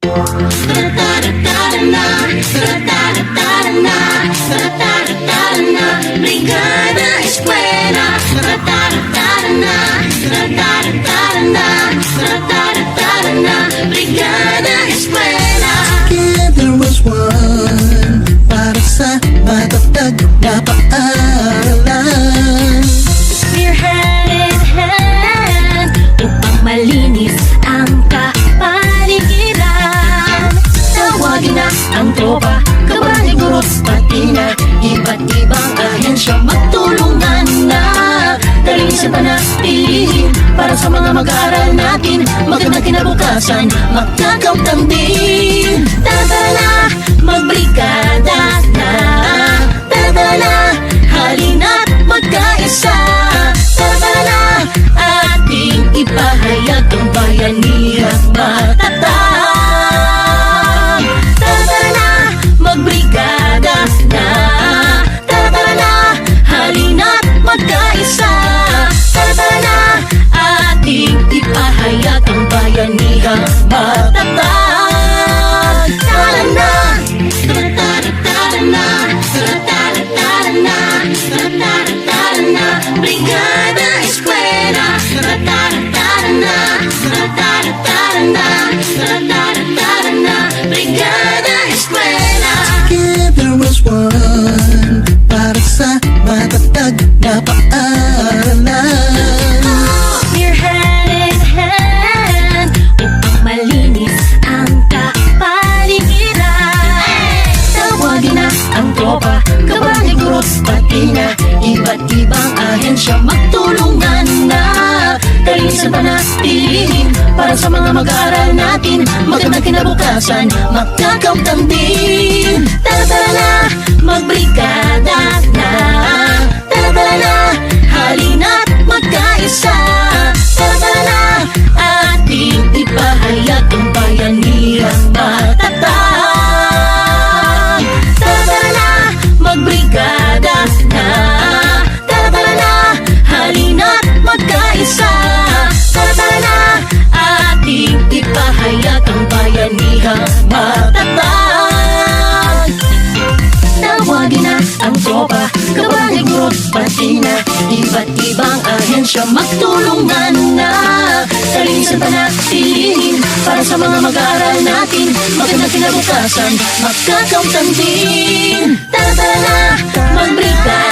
Brigada Eskwela. Brigada Eskwela. Together was one, para sa matatag na paaralan. We're hand in hand upang malinis ang kapaligiran. Tawagin na ang tropa, kabali, guro, pati na iba't ibang ahensya. Magtulungan na, kalinisan panatilihin para sa mga mag-aaral natin. Magandang kinabukasan, magkakamtan din. Tara magbrigada na, tara halina't magkaisa. Tara ating ipahayag ang bayanihang matatag. Tara magbrigada na, tara halina't magkaisa. Tara ating ipahayag ang bayanihang matatag. Tara na, Brigada Eskwela. Brigada Eskwela. Together was one, para sa matatag na paaralan. We're hand in hand upang malinis ang kapaligiran. Tawagin na ang tropa, kabali, guro, pati na iba't ibang ahensya. Magtulungan na, kalinisan panatilihin para sa mga mag-aaral natin. Magandang kinabukasan, magkakamtan din. Tara magbrigada na, tara halina't magkaisa. Tara ating ipahayag ang bayanihang matatag. Tara magbrigada na, tara halina't magkaisa. Tara ating ipahayag ang bayanihang matatag. Tawagin na ang tropa, kabali, guro, pati na iba't ibang ahensya. Magtulungan na, kalinisan panatilihin para sa mga mag-aaral natin. Magandang kinabukasan, magkakamtan din. Tara magbrigada